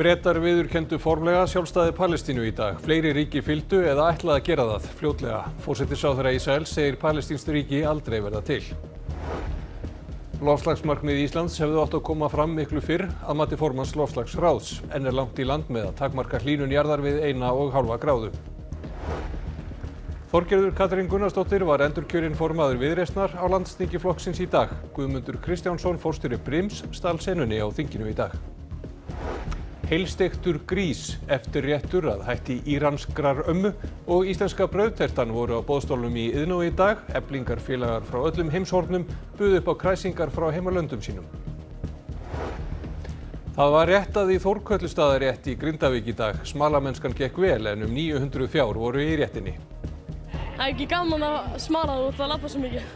Bretar viðurkenndu formlega sjálfstæði Palestínu í dag. Fleiri ríki fylgdu eða ætla að gera það fljótlega. Forsætisráðherra Ísraels segir palestínskt ríki aldrei verða til. Loftslagsmarkmið Íslands hefðu átt að koma fram miklu fyrr að mati formanns loftslagsráðs. Enn langt í land með að takmarka hlýnun jarðar við 1,5 gráðu. Þorgerður Katrín Gunnarsdóttir var endurkjörin formaður Viðreisnar á landsþingi flokksins í dag. Guðmundur Kristjánsson, forstjóri Brims, stal senunni á þinginu í dag. Heilsteiktur grís eftir réttur að hætti íranskrar ömmu og íslenska brauðtertan voru á boðstólnum í Iðnó í dag. Eflingarfélagar frá öllum heimshornum buðu upp á kræsingar frá heimalöndum sínum. Það var réttað í Þórkötlustaðarétt í Grindavík í dag. Smalamennskan gekk vel en 900 fjár voru í réttinni. Það er ekki gaman að smala þú ert að labba svo mikið.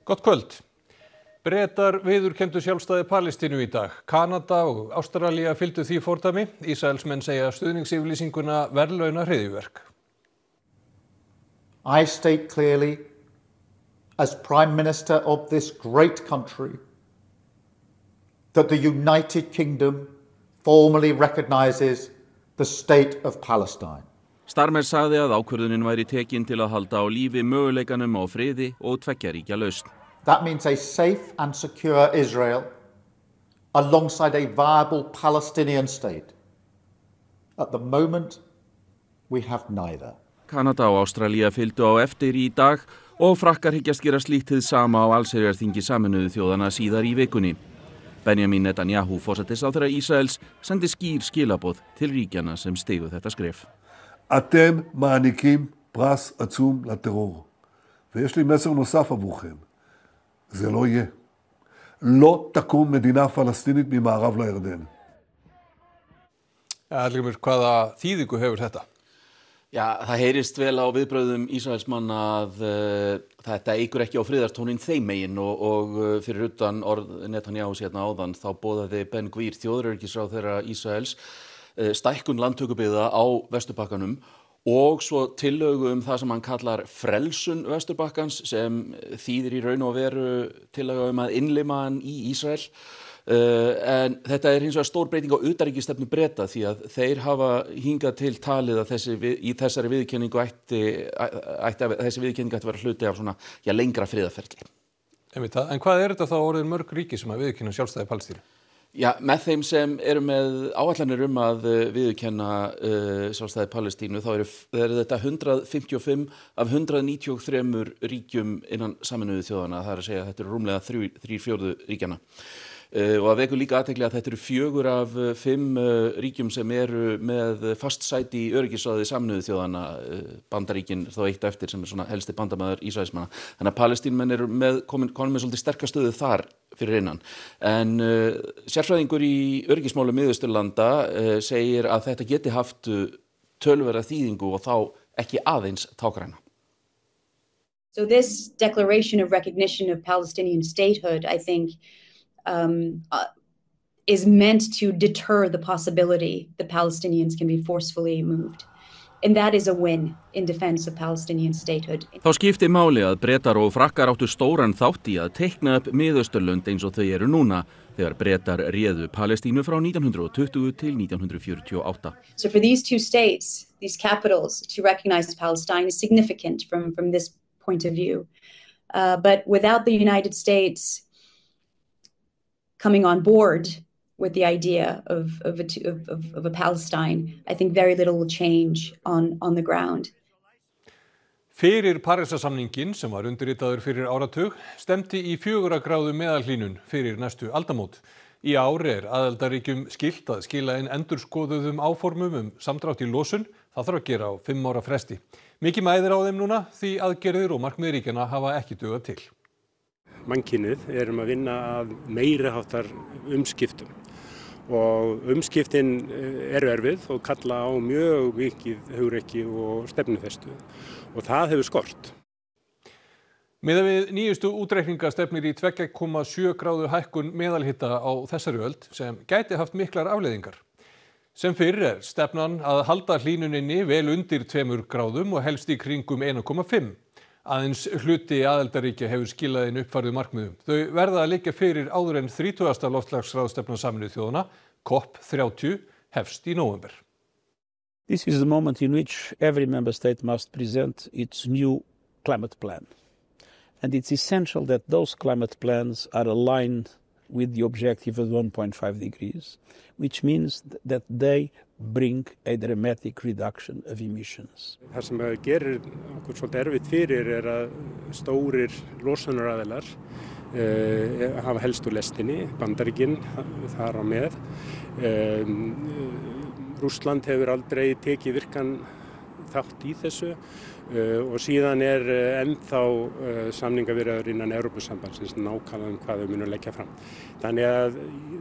Gott kvöld. Bretar viðurkenndu sjálfstæði Palestínu í dag. Kanada og Ástralía fylgdu því fordæmi. Ísraelsmenn segja stuðningsyfirlýsinguna verðlauna hryðjuverk. I state clearly, as Prime Minister of this great country, that the United Kingdom formally recognises the state of Palestine. Starmer sagði að ákvörðunin væri tekin til að halda á lífi möguleikanum á friði og tveggja ríkja lausn. That means a safe and secure Israel alongside a viable Palestinian state. At the moment, we have neither. Kanada og Ástralía fylgdu á eftir í dag og Frakkar hyggjast gera slíkt hið sama á allsherjarþingi Sameinuðu þjóðanna síðar í vikunni. Benjamin Netanyahu, forsætisráðherra Ísraels, sendi skýr skilaboð til ríkjanna sem stigu þetta skref. אתם מעניקים פרס עצום לטרור. ויש לי מסר נוסף עבורכם. זה לא יהיה. לא תקום מדינה פלסטינית ממערב לירדן. Hallgrímur, hvaða þýðingu hefur þetta? Já, það heyrist vel á viðbrögðum Ísraelsmanna að þetta eykur ekki á friðartónin þeim megin og fyrir utan orð Netanyahu hérna áðan þá boðaði Ben Gvir, þjóðaröryggisráðherra Ísraels, stækkun landtökubyggða á Vesturbakkanum og svo tillögu það sem hann kallar frelsun Vesturbakkans sem þýðir í raun og veru tillögu að innlima hann í Ísrael. En þetta hins vegar stór breyting á utanríkisstefnu Breta því að þeir hafa hingað til talið að í þessari viðurkenningu þessi viðurkenning ætti að vera hluti af svona lengra friðarferli. En hvað er þetta þá orðin mörg ríki sem að viðurkenna sjálfstæði Palestínu? Já, með þeim sem eru með áætlanir að viðurkenna sjálfstæði Palestínu þá eru þetta 155 af 193 ríkjum innan Sameinuðu þjóðanna. Það er að segja að þetta eru rúmlega 3/4 ríkjanna. Og það vekur líka athygli að þetta eru 4 af 5 ríkjum sem eru með fast sæti í öryggisráði Sameinuðu þjóðanna, Bandaríkin þó eitt eftir sem er svona helsti bandamaður Ísraelsmanna. Þannig að Palestínmenn eru komin með svolítið sterka stöðu þar fyrir innan. En sérfræðingur í öryggismálum Miðausturlanda segir að þetta geti haft töluverða þýðingu og þá ekki aðeins táknræna. So this declaration of recognition of Palestinian statehood, I think, is meant to deter the possibility the Palestinians can be forcefully moved. And that is a win in defense of Palestinian statehood. Þá skipti máli að Bretar og Frakkar áttu stóran þátt í að teikna upp Miðausturlönd eins og þau eru núna, þegar Bretar réðu Palestínu frá 1920 til 1948. So for these two states, these capitals, to recognize Palestine is significant from this point of view. But without the United States coming on board with the idea of a Palestine, I think very little will change on the ground. Fyrir Parísarsamninginn sem var undirritaður fyrir áratug stemdi í 4 gráðu meðalhlýnun fyrir næstu aldamót. Í ár aðildarríkjum skylt að skila inn endurskoðuðum áformum samdrátt í losun. Það þarf að gera á 5 ára fresti. Mikið mæðir á þeim núna því aðgerðir og markmið ríkjanna hafa ekki dugað til. Mannkynið erum að vinna að meiri háttar umskiptum og umskiptin eru erfið og kalla á mjög mikið hugrekki og stefnufestu og það hefur skort. Miðað við nýjustu útreikninga stefnir í 2,7 gráðu hækkun meðalhita á þessari öld sem gæti haft miklar afleiðingar. Sem fyrr stefnan að halda hlýnuninni vel undir 2 gráðum og helst í kringum 1,5. Aðeins hluti aðildarríkja hefur skilað inn uppfærðu markmiðum. Þau verða að liggja fyrir áður en 30. loftslagsráðstefna Sameinuðu þjóðanna, COP30, hefst í nóvember. This is the moment in which every member state must present its new climate plan. And it's essential that those climate plans are aligned with the objective of 1.5 degrees, which means that they bring a dramatic reduction of emissions. Það sem gerir okkur svolítið erfitt fyrir að stórir losunaraðilar hafa helst úr lestinni, Bandaríkin þar á með. Rússland hefur aldrei tekið virkan þátt í þessu og síðan ennþá samningaviðræður innan Evrópusambandsins nákvæmlega hvað þau munu leggja fram. Þannig að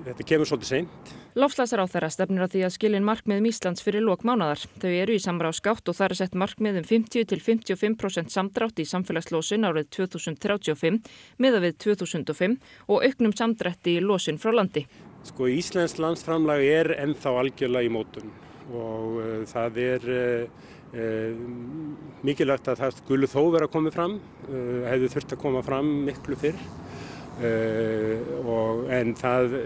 þetta kemur svolítið seint. Loftslagsráðherra stefnir á því að skilja inn markmiðum Íslands fyrir lok mánaðar. Þau eru í samráðsgátt og þar sett markmið 50 til 55% samdrátt í samfélagslosun árið 2035 miðað við 2005 og auknum samdrætti í losun frá landi. Íslenskt landsframlag ennþá algjörlega í mótun og það mikilvægt að það skuli þó vera komið fram, hefði þurft að koma fram miklu fyrr en það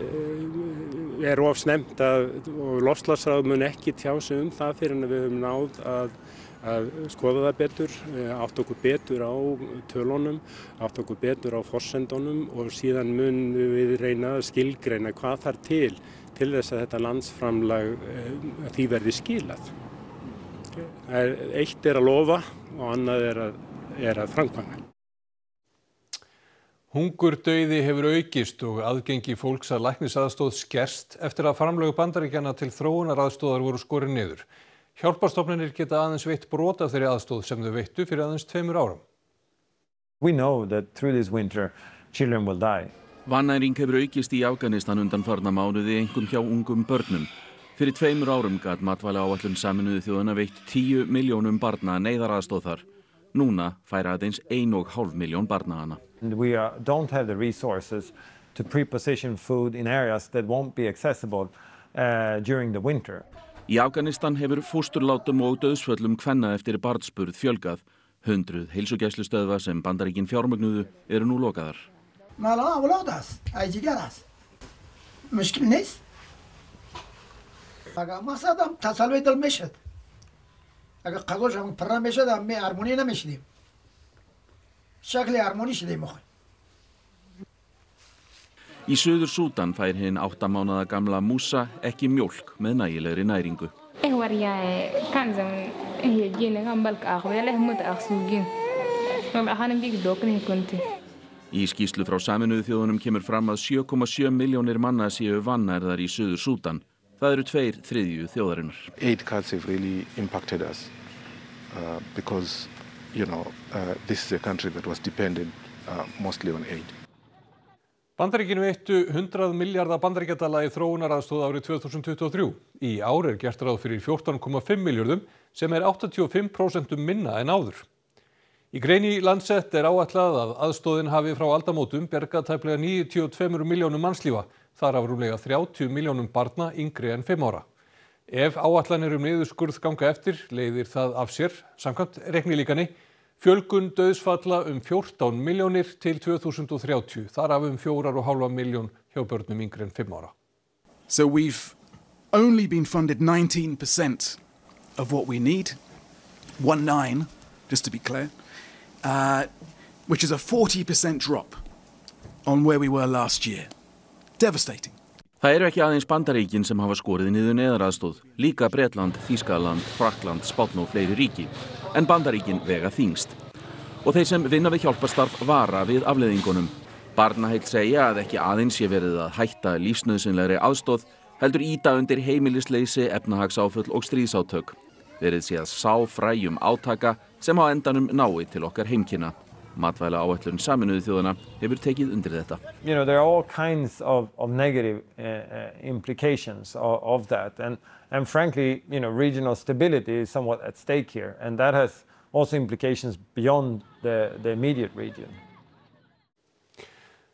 of snemmt og loftslagsráð mun ekki tjá sig það fyrir en við höfum náð að skoða það betur, átta okkur betur á tölunum, átta okkur betur á forsendunum og síðan mun við reyna að skilgreina hvað þarf til þess að þetta landsframlag því verði skilað. Eitt að lofa og annað að framkvæma. Hungurdauði hefur aukist og aðgengi fólks að læknisaðstoð skerst eftir að framlög Bandaríkjanna til þróunaraðstoðar voru skorin niður. Hjálparstofnanir geta aðeins veitt brot af þeirri aðstoð sem þau veittu fyrir aðeins 2 árum. We know that through this winter children will die. Vannæring hefur aukist í Afganistan undanfarna mánuði einkum hjá ungum börnum. Fyrir 2 árum gat matvælaáætlun Sameinuðu þjóðanna veitt 10 milljónum barna neyðaraðstoð þar. Núna færa aðeins 1,5 milljón barna hana. We don't have the resources to pre-position food in areas that won't be accessible during the winter. Í Afganistan hefur fósturlátum og dauðsföllum kvenna eftir barnsburð fjölgað. 100 heilsugæslustöðva sem Bandaríkin fjármögnuðu eru nú lokaðar. مقصدم تسلويت المشهد اگر قضاش هم پر مشهد هم هارمونی نمیشدیم شکل هارمونی شدیم مخ Í Suður Súdan fær hinn 8 mánaða gamla Musa ekki mjólk með nægilegri næringu. Í skýrslu frá Sameinuðu þjóðunum kemur fram að 7,7 milljónir manna séu vannærðar í Suður Súdan. Það eru 2/3 þjóðarinnar. Aid cuts have really impacted us because, this is a country that was dependent mostly on aid. Bandaríkin veittu 100 milljarða bandaríkjadala í þróunaraðstoð árið 2023. Í ár gert ráð fyrir 14,5 milljörðum sem 85% minna en áður. Í grein í Lancet áætlað að aðstoðin hafi frá aldamótum bjargað tæplega 92 milljónum mannslífa. Þar af rúmlega 30 milljónum barna yngri en 5 ára. Ef áætlanir niðurskurð ganga eftir, leiðir það af sér, samkvæmt reiknilíkani, fjölgun dauðsfalla 14 milljónir til 2030. Þar af 4,5 milljón hjá börnum yngri en 5 ára. So we've only been funded 19% of what we need, 19, just to be clear, which is a 40% drop on where we were last year. Devastating. Það eru ekki aðeins Bandaríkin sem hafa skorið niður neyðaraðstoð, líka Bretland, Þýskaland, Frakkland, Spánn og fleiri ríki, en Bandaríkin vega þyngst. Og þeir sem vinna við hjálparstarf vara við afleiðingunum. Barnaheill segja að ekki aðeins sé verið að hætta lífsnauðsynlegri aðstoð, heldur ýta undir heimilisleysi, efnahagsáföll og stríðsátök. Verið sé að sá fræjum átaka sem á endanum nái til okkar heimkynna. Matvælaáætlun Sameinuðu þjóðanna hefur tekið undir þetta. There are all kinds of negative implications of that, and frankly, regional stability is somewhat at stake here, and that has also implications beyond the immediate region.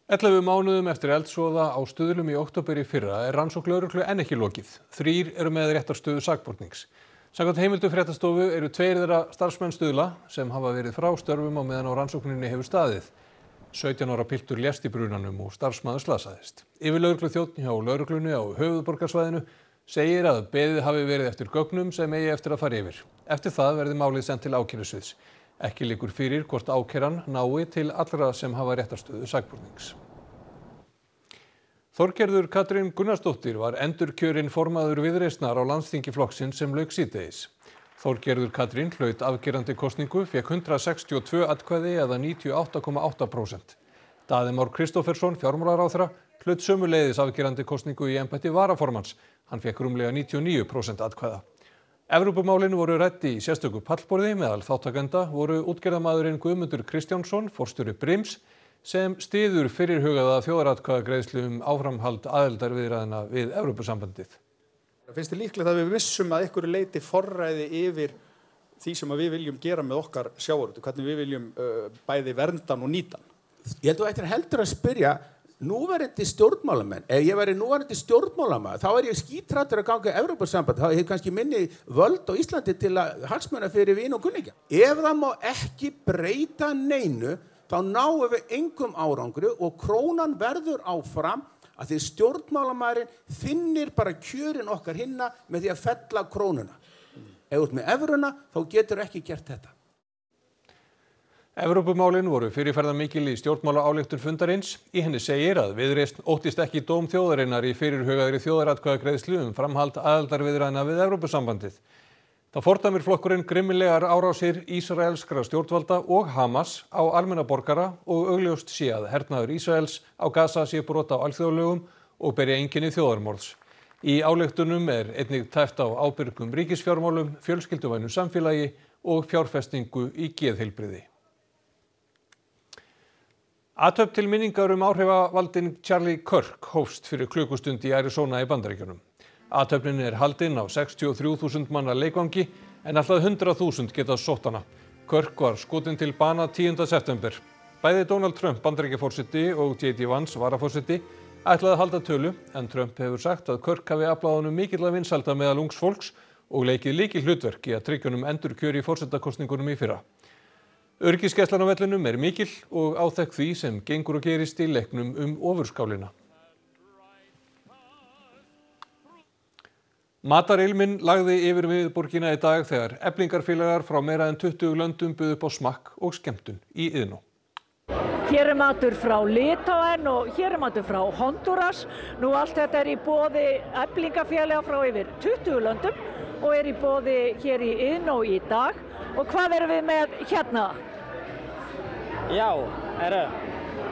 11 mánuðum eftir eldsvoða á Stuðlum í október í fyrra rannsókn lögreglu enn ekki lokið. 3 eru með réttarstöðu sakbornings. Samkvæmt heimildum fréttastofu eru 2 þeirra starfsmenn Stuðla sem hafa verið frá störfum á meðan á rannsókninni hefur staðið. 17 ára piltur lést í brunanum og starfsmaður slasaðist. Yfirlögregluþjónn hjá lögreglunni á höfuðborgarsvæðinu segir að beðið hafi verið eftir gögnum sem eigi eftir að fara yfir. Eftir það verði málið sent til ákærusviðs. Ekki liggur fyrir hvort ákæran nái til allra sem hafa réttarstöðu sakbornings. Þorgerður Katrín Gunnarsdóttir var endurkjörin formaður Viðreisnar á landsþingi flokksins sem lauk síðdegis. Þorgerður Katrín hlaut afgerandi kosningu, fékk 162 atkvæði eða 98,8%. Daði Már Kristófersson, fjármálaráðherra, hlaut sömuleiðis afgerandi kosningu í embætti varaformanns. Hann fékk rúmlega 99% atkvæða. Evrópumálin voru rædd í sérstöku pallborði, meðal þáttakenda voru útgerðarmaðurinn Guðmundur Kristjánsson, forstjóri Brims, sem styður fyrirhugaða þjóðaratkvæðagreiðslu áframhald aðildarviðræðna við Evrópusambandið. Finnst þið líklegt að við vissum að einhverju leyti forræði yfir því sem við viljum gera með okkar sjávarútveg, hvernig við viljum bæði verndan og nýtan? Ég held að þú ættir heldur að spyrja núverandi stjórnmálamenn. Ef ég væri núverandi stjórnmálamaður, þá ég skítrættur að ganga í Evrópusamband, þá hef kannski minni völd á Íslandi til að hagsmuna fyrir vin og kunningja. Ef það má ekki breyta neinu, þá náum við engum árangri og krónan verður áfram að því stjórnmálamaðurinn finnir bara kjörin okkar hinna með því að fella krónuna. Ef þú ert með evruna, þá getur ekki gert þetta. Evrópumálin voru fyrirferðarmikil í stjórnmálaályktun fundarins. Í henni segir að Viðreisn óttist ekki dóm þjóðarinnar í fyrirhugaðri þjóðaratkvæðagreiðslu framhald aðildarviðræðna við Evrópusambandið. Það fordæmir flokkurinn grimmilegar árásir ísraelskra stjórnvalda og Hamas á almenna borgara og augljóst sé að hernaður Ísraels á Gaza sé brot á alþjóðalögum og beri einkenni þjóðarmorðs. Í ályktunum einnig tæpt á ábyrgum ríkisfjármálum, fjölskylduvænu samfélagi og fjárfestingu í geðheilbrigði. Athöfn til minningar áhrifavaldinn Charlie Kirk hófst fyrir klukkustund í Arizona í Bandaríkjunum. Athöfnin haldin á 63.000 manna leikvangi en alltaf 100.000 geta sótt hana. Kirk var skotin til bana 10. september. Bæði Donald Trump Bandaríkjaforseti og J.D. Vance varaforseti ætlaði að halda tölu en Trump hefur sagt að Kirk hafi aflað honum mikilla vinsælda meðal ungs fólks og leikið lykilhlutverk í að tryggja honum endurkjör í forsetakosningunum í fyrra. Öryggisgæslan á vellinum mikil og áþekk því sem gengur og gerist í leiknum ofurskálina. Matarilminn lagði yfir miðborgina í dag þegar Eflingarfélagar frá meira en 20 löndum buðu upp á smakk og skemmtun í Iðnó. Hér matur frá Litáen og hér matur frá Honduras. Nú allt þetta í boði Eflingarfélaga frá yfir 20 löndum og í boði hér í Iðnó í dag. Og hvað erum við með hérna? Já,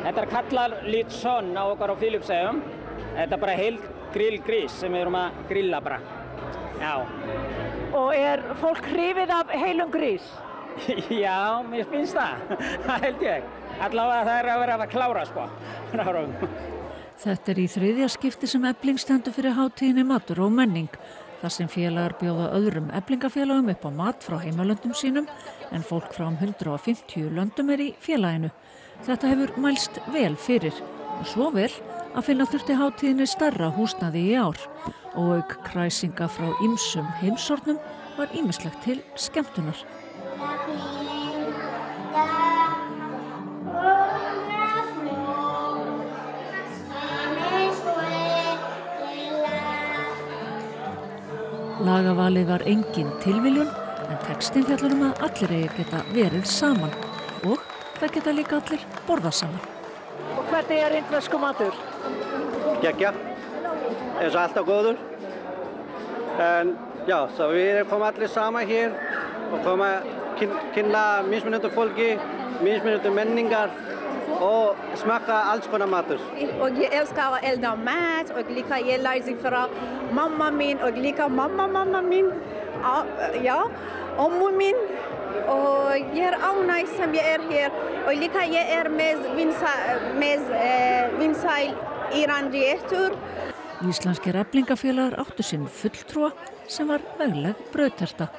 þetta kallar lítson á okkar á Filippseyjum. Þetta bara heilt grillgrís sem við erum að grilla bara. Já. Og fólk hrifið af heilum grís? Já, mér finnst það. Það held ég. Allavega það að vera að klára sko. Þetta í 3. skipti sem Efling stendur fyrir hátíðinni Matur og menning. Þar sem félagar bjóða öðrum Eflingarfélagum upp á mat frá heimalöndum sínum en fólk frá 150 löndum í félaginu. Þetta hefur mælst vel fyrir og svo vel að finna þurfti hátíðinni stærra húsnæði í ár og auk kræsinga frá ýmsum heimshornum var ýmislegt til skemmtunar. Lagavalið var engin tilviljun en textinn fjallar að allir geta verið saman og það geta líka allir borðað saman. Og hvernig indverskur matur? Geggja, eins og alltaf góður. En já, svo við komum allir saman hér og komum að kynna mismunandi fólki, mismunandi menningar og smakka alls konar matur. Og ég elskar að elda mat og líka ég lærði fra mamma mín og líka mamma mín. Ja, ommu mín. Og ég ánægð sem ég hér og líka ég með vinsæl Íran-réttur. Íslenskir Eflingarfélagar áttu sinn fulltrúa sem var vegleg brauðterta.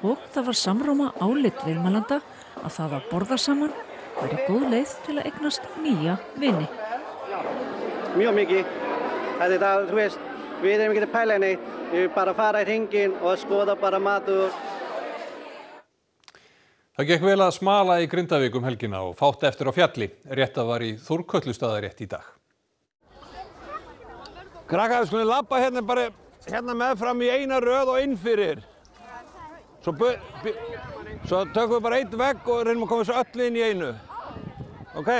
og það var samróma álit viðmælanda að það að borða saman væri góð leið til að eignast nýja vini. Mjög mikið. Þetta, þú veist, við erum ekki að pæla neitt. Við bara fara í hringinn og skoða bara matur. Það gekk vel að smala í Grindavík helgina og fátt eftir á fjalli. Rétta var í Þórkötlustaðarétt í dag. Krakkar, við skulum labba hérna bara meðfram í eina röð og inn fyrir. Svo tökum við bara einn vegg og reynum að koma þessu öll inn í einu. Ok?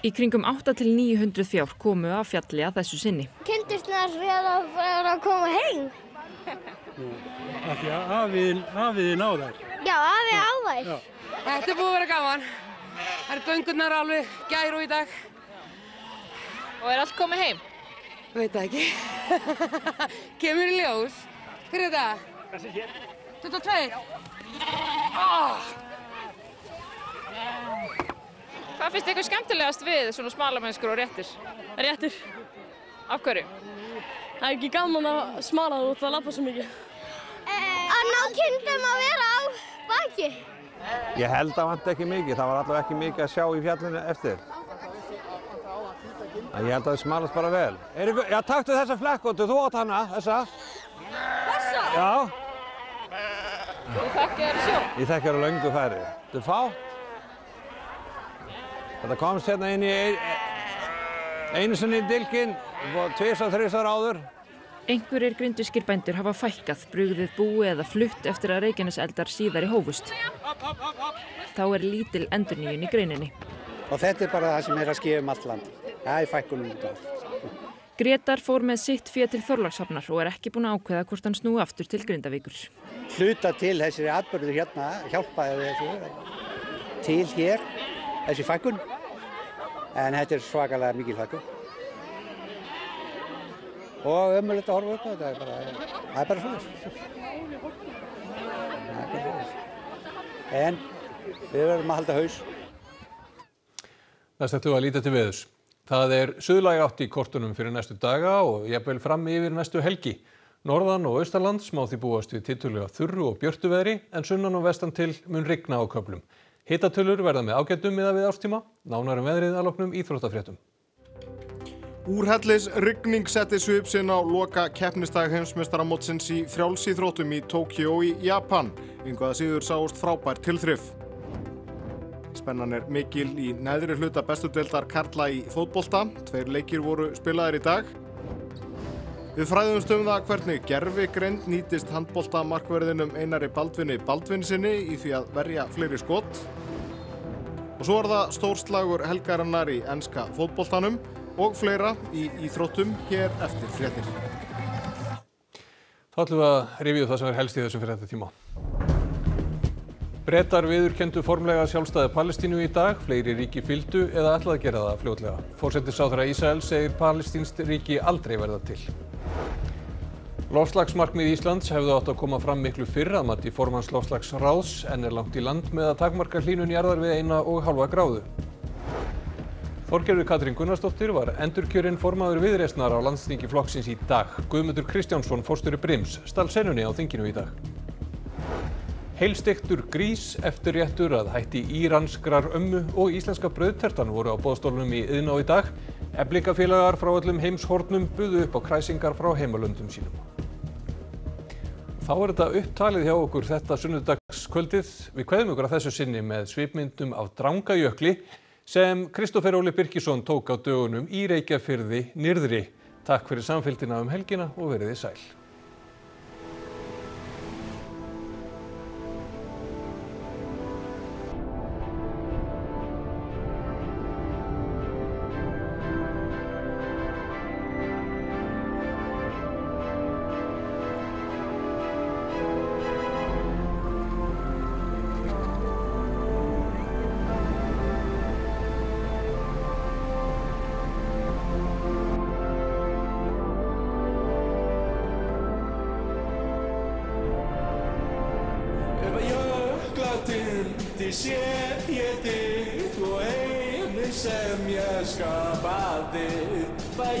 Í kringum 800 til 900 fjár komu af fjalli að þessu sinni. Kindurnar vera að koma heim. Af því að afiðinn á þær. Já, afið á þær. Þetta búið að vera gaman. Það göngurnar alveg gæru í dag. Og allt komið heim? Veit það ekki. Kemur í ljós. Hver þetta? Þessi hér. 22. Hvað finnst ykkur skemmtilegast við svona smalamennskur og réttir? Réttir. Af hverju? Það ekki gaman að smala út að labba svo mikið. Að ná kindum að vera á baki. Ég held að vant ekki mikið. Það var allavega ekki mikið að sjá í fjallinu eftir. Ég held að það smalast bara vel. Já, taktu þessa flekkóttu. Þú átt hana, þessa. Þessa? Já. Þú þekkir þér sjó? Ég þekki þér á löngu færi. Þetta er fátt. Þetta komst hérna inn í einu sinni í dilkinn og 2-3 áður. Einhverjir grindvískir bændur hafa fækkað, brugðið búi eða flutt eftir að Reykjaneseldar síðari hófust. Þá er lítil endurnýjun í greininni. Og þetta er bara það sem er að ske allt land. Það er fækkunum út af. Grétar fór með sitt fé til Þorlákshafnar og er ekki búinn að ákveða hvort hann snúi aftur til Grindavíkur. Hluta til þessari atburður hérna hjálpaði þessu til hér, þessi fækkun. En þetta er svakalega mikil fækkun. Og ömurlegt að horfa upp á þetta, það er bara svoleiðis. En við verðum að halda haus. Næst ætlum við að líta til veðurs. Það er suðlæg átt í kortunum fyrir næstu daga og jafnvel fram yfir næstu helgi. Norðan og austanlands má því búast við tiltölulega þurru og björtu veðri en sunnan og vestan til mun rigna á köflum. Hitatölur verða með ágætum miðað við árstíma, nánar veðrið að loknum íþróttafréttum. Úrhellis rigning setti svip sinn á loka keppnisdag heimsmeistaramótsins í frjálsíþróttum í Tókíó í Japan. Engu að síður sáust frábær tilþrif. Spennan er mikil í neðri hluta bestu deildar karla í fótbolta. 2 leikir voru spilaðir í dag. Við fræðumst það hvernig gervigreind nýtist handboltamarkverðinum Einari Baldvini Baldvinssyni í því að verja fleiri skot. Og svo er það stórslagur helgarinnar í enska fótboltanum og fleira í íþróttum hér eftir fréttir. Þá ætlum við að rifja það sem er helst í þessum fréttatíma. Bretar viðurkenndu formlega sjálfstæði Palestínu í dag, fleiri ríki fylgdu eða ætla að gera það fljótlega. Forsætisráðherra Ísraels segir palestínskt ríki aldrei verða til. Loftslagsmarkmið Íslands hefðu átt að koma fram miklu fyrr að mati formanns loftslagsráðs en er langt í land með að takmarka hlýnun jarðar við 1,5 gráðu. Þorgerður Katrín Gunnarsdóttir var endurkjörinn formaður Viðreisnar á landsþingi flokksins í dag. Guðmundur Kristjánsson, forstjóri Brims, stal senunni á þinginu í dag. Heilsteiktur grís eftirréttur að hætti íranskrar ömmu og íslenska brauðtertan voru á boðstólnum í Iðnó í dag. Eflingafélagar frá öllum heimshornum buðu upp á kræsingar frá heimalöndum sínum. Þá er þetta upptalið hjá okkur þetta sunnudagskvöldið. Við kveðum ykkur að þessu sinni með svipmyndum af Drangajökli sem Kristófer Óli Birkisson tók á dögunum í Reykjafirði nyrðri. Takk fyrir samfylgdina helgina og verið þið sæl. sé ég þig og einu sem ég skapaði. Hvað